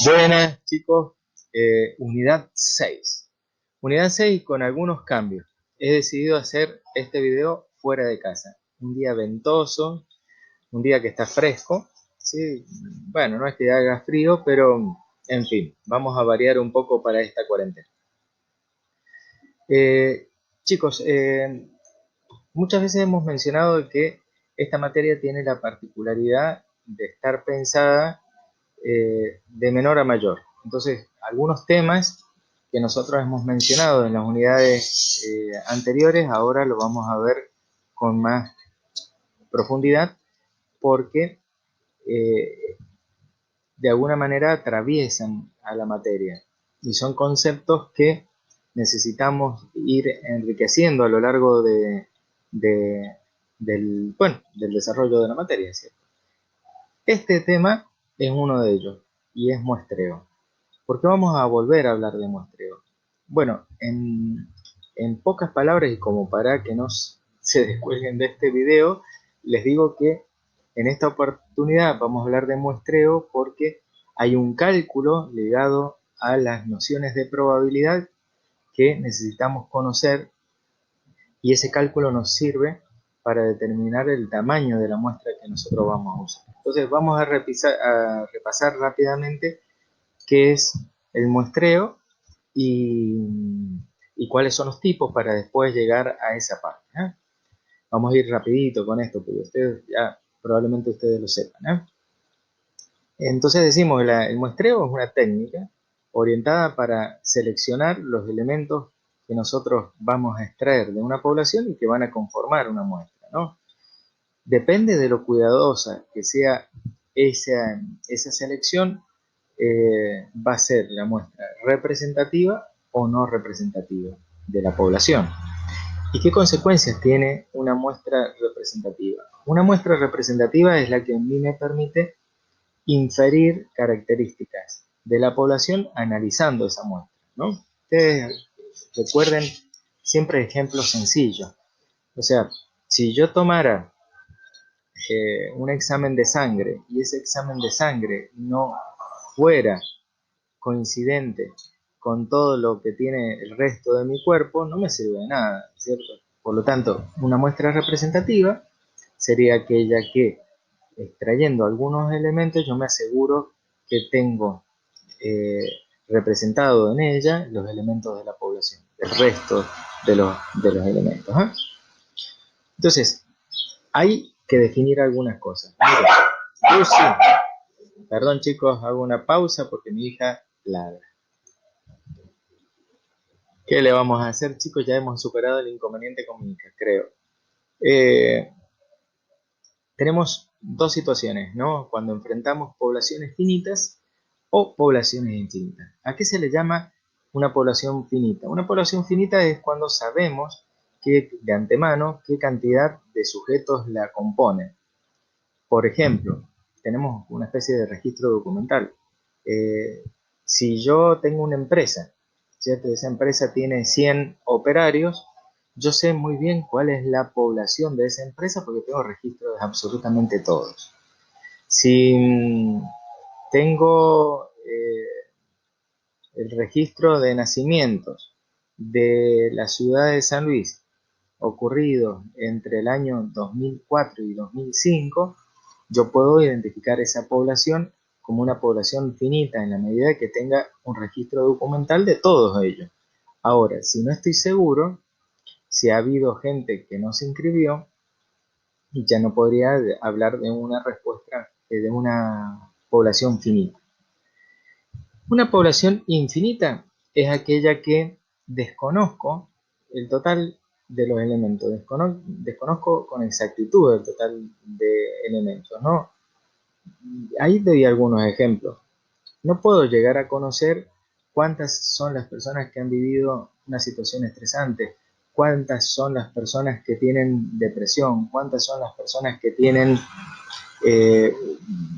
Buenas chicos, unidad 6. Unidad 6 con algunos cambios. He decidido hacer este video fuera de casa. Un día ventoso, un día que está fresco. ¿Sí? Bueno, no es que haga frío, pero en fin, vamos a variar un poco para esta cuarentena. Eh, Chicos, muchas veces hemos mencionado que esta materia tiene la particularidad de estar pensada de menor a mayor. Entonces, algunos temas que nosotros hemos mencionado en las unidades anteriores, ahora lo vamos a ver con más profundidad porque eh, de alguna manera atraviesan a la materia y son conceptos que necesitamos ir enriqueciendo a lo largo del desarrollo de la materia, ¿cierto? Este tema es uno de ellos y es muestreo. ¿Por qué vamos a volver a hablar de muestreo? Bueno, en pocas palabras y como para que no se descuelguen de este video, les digo que en esta oportunidad vamos a hablar de muestreo porque hay un cálculo ligado a las nociones de probabilidad que necesitamos conocer y ese cálculo nos sirve para determinar el tamaño de la muestra que nosotros vamos a usar. Entonces vamos a repasar rápidamente qué es el muestreo y cuáles son los tipos para después llegar a esa parte, ¿eh? Vamos a ir rapidito con esto, porque ustedes ya probablemente ustedes lo sepan, ¿eh? Entonces decimos, el muestreo es una técnica orientada para seleccionar los elementos que nosotros vamos a extraer de una población y que van a conformar una muestra, ¿no? Depende de lo cuidadosa que sea esa selección, va a ser la muestra representativa o no representativa de la población. ¿Y qué consecuencias tiene una muestra representativa? Una muestra representativa es la que a mí me permite inferir características de la población analizando esa muestra, ¿no? Ustedes recuerden siempre ejemplos sencillos. O sea, si yo tomara un examen de sangre y ese examen de sangre no fuera coincidente con todo lo que tiene el resto de mi cuerpo, no me sirve de nada, ¿cierto? Por lo tanto, una muestra representativa sería aquella que, extrayendo algunos elementos, yo me aseguro que tengo eh, representado en ella los elementos de la población, el resto de los elementos, ¿eh? Entonces, hay que definir algunas cosas. Mira, Lucy, perdón chicos, hago una pausa porque mi hija ladra. ¿Qué le vamos a hacer, chicos? Ya hemos superado el inconveniente con mi hija, creo. Eh, Tenemos dos situaciones, ¿no? Cuando enfrentamos poblaciones finitas o poblaciones infinitas. ¿A qué se le llama una población finita? Una población finita es cuando sabemos que, de antemano qué cantidad de sujetos la componen. Por ejemplo, tenemos una especie de registro documental. Eh, si yo tengo una empresa, ¿cierto? Esa empresa tiene 100 operarios, yo sé muy bien cuál es la población de esa empresa porque tengo registro de absolutamente todos. Si tengo el registro de nacimientos de la ciudad de San Luis ocurrido entre el año 2004 y 2005, yo puedo identificar esa población como una población finita en la medida que tenga un registro documental de todos ellos. Ahora, si no estoy seguro, si ha habido gente que no se inscribió, ya no podría hablar de una respuesta, de una población finita. Una población infinita es aquella que desconozco el total de los elementos, desconozco con exactitud el total de elementos, ¿no? Ahí doy algunos ejemplos. No puedo llegar a conocer cuántas son las personas que han vivido una situación estresante, cuántas son las personas que tienen depresión, cuántas son las personas que tienen eh,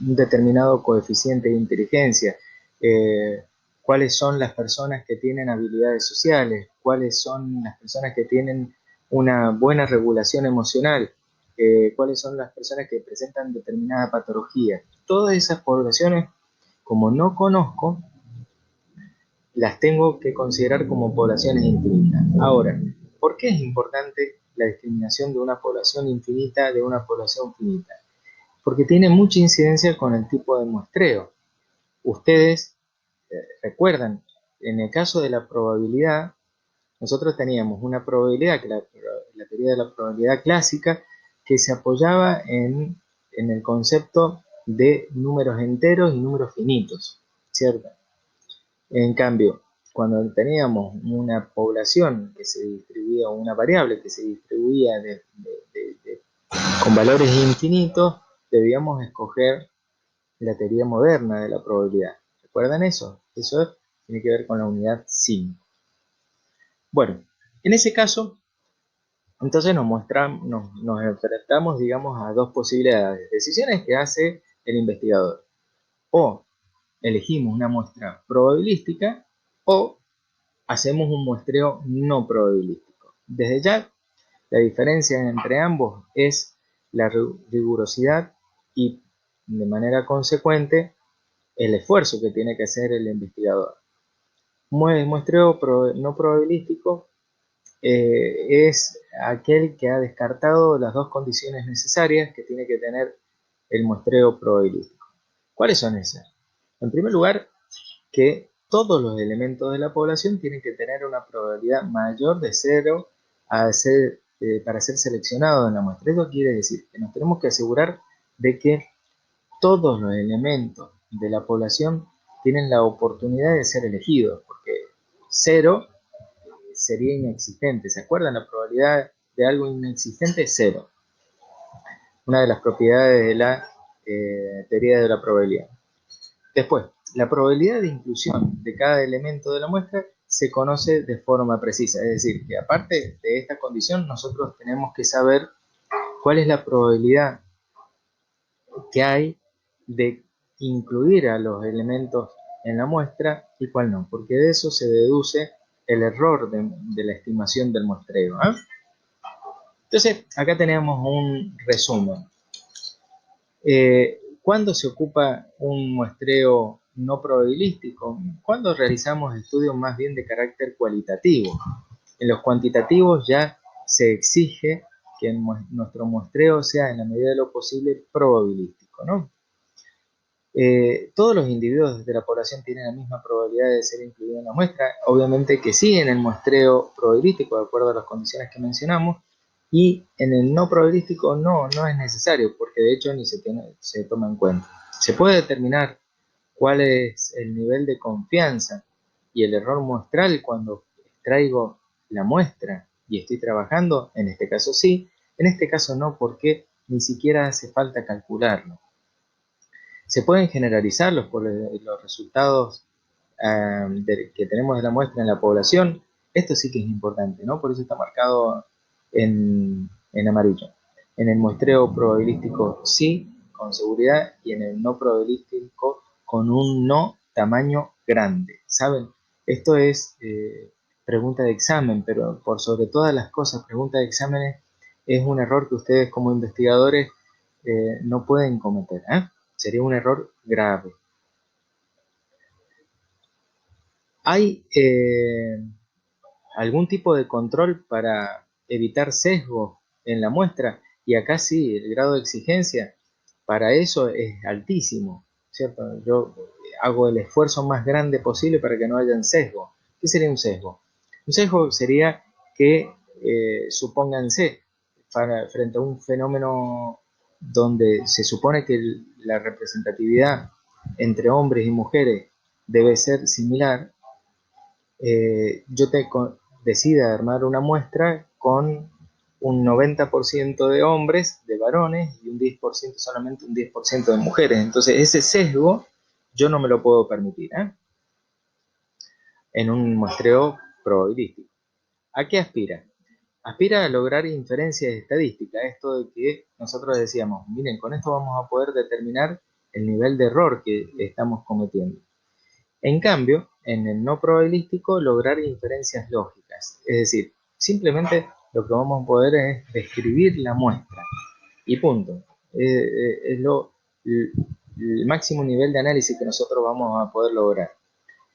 un determinado coeficiente de inteligencia, eh, cuáles son las personas que tienen habilidades sociales, cuáles son las personas que tienen una buena regulación emocional, cuáles son las personas que presentan determinada patología. Todas esas poblaciones como no conozco, las tengo que considerar como poblaciones infinitas. Ahora, ¿por qué es importante la discriminación de una población infinita de una población finita? Porque tiene mucha incidencia con el tipo de muestreo. Ustedes recuerdan, en el caso de la probabilidad, nosotros teníamos una probabilidad, que la teoría de la probabilidad clásica, que se apoyaba en el concepto de números enteros y números finitos, ¿cierto? En cambio, cuando teníamos una población que se distribuía, una variable que se distribuía con valores infinitos, debíamos escoger la teoría moderna de la probabilidad. ¿Recuerdan eso? Eso tiene que ver con la unidad 5. Bueno, en ese caso, entonces nos enfrentamos, digamos, a dos posibilidades. Decisiones que hace el investigador. O elegimos una muestra probabilística o hacemos un muestreo no probabilístico. Desde ya, la diferencia entre ambos es la rigurosidad y, de manera consecuente, el esfuerzo que tiene que hacer el investigador. Muestreo no probabilístico es aquel que ha descartado las dos condiciones necesarias que tiene que tener el muestreo probabilístico. ¿Cuáles son esas? En primer lugar, que todos los elementos de la población tienen que tener una probabilidad mayor de 0 para ser seleccionados en la muestra. Eso quiere decir que nos tenemos que asegurar de que todos los elementos de la población tienen la oportunidad de ser elegidos, porque 0 sería inexistente. ¿Se acuerdan? La probabilidad de algo inexistente es 0. Una de las propiedades de la teoría de la probabilidad. Después, la probabilidad de inclusión de cada elemento de la muestra se conoce de forma precisa. Es decir, que aparte de esta condición, nosotros tenemos que saber cuál es la probabilidad que hay de incluir a los elementos en la muestra y cuál no, porque de eso se deduce el error de la estimación del muestreo. Entonces, acá tenemos un resumen. ¿Cuándo se ocupa un muestreo no probabilístico? Cuando realizamos estudios más bien de carácter cualitativo. En los cuantitativos ya se exige que nuestro muestreo sea en la medida de lo posible probabilístico, ¿no? ¿Todos los individuos de la población tienen la misma probabilidad de ser incluidos en la muestra? Obviamente que sí, en el muestreo probabilístico, de acuerdo a las condiciones que mencionamos, y en el no probabilístico no es necesario, porque de hecho ni se toma en cuenta. Se puede determinar cuál es el nivel de confianza y el error muestral cuando extraigo la muestra y estoy trabajando, en este caso sí, en este caso no, porque ni siquiera hace falta calcularlo. Se pueden generalizar los resultados que tenemos de la muestra en la población. Esto sí que es importante, ¿no? Por eso está marcado en amarillo. En el muestreo probabilístico sí, con seguridad, y en el no probabilístico con un no tamaño grande. ¿Saben? Esto es pregunta de examen, pero por sobre todas las cosas, pregunta de exámenes es un error que ustedes como investigadores no pueden cometer, ¿eh? Sería un error grave. ¿Hay algún tipo de control para evitar sesgo en la muestra? Y acá sí, el grado de exigencia para eso es altísimo, ¿cierto? Yo hago el esfuerzo más grande posible para que no haya sesgo. ¿Qué sería un sesgo? Un sesgo sería que, supónganse, frente a un fenómeno donde se supone que la representatividad entre hombres y mujeres debe ser similar, yo decida armar una muestra con un 90% de hombres, de varones, y un 10%, solamente un 10% de mujeres. Entonces ese sesgo yo no me lo puedo permitir, en un muestreo probabilístico. ¿A qué aspira? Aspira a lograr inferencias estadísticas, esto de que nosotros decíamos, miren, con esto vamos a poder determinar el nivel de error que estamos cometiendo. En cambio, en el no probabilístico, lograr inferencias lógicas, es decir, simplemente lo que vamos a poder es describir la muestra y punto. Es el máximo nivel de análisis que nosotros vamos a poder lograr.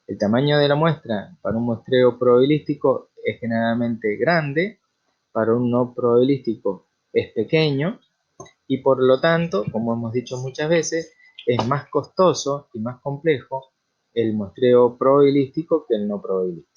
El tamaño de la muestra para un muestreo probabilístico es generalmente grande, para un no probabilístico es pequeño, y por lo tanto, como hemos dicho muchas veces, es más costoso y más complejo el muestreo probabilístico que el no probabilístico.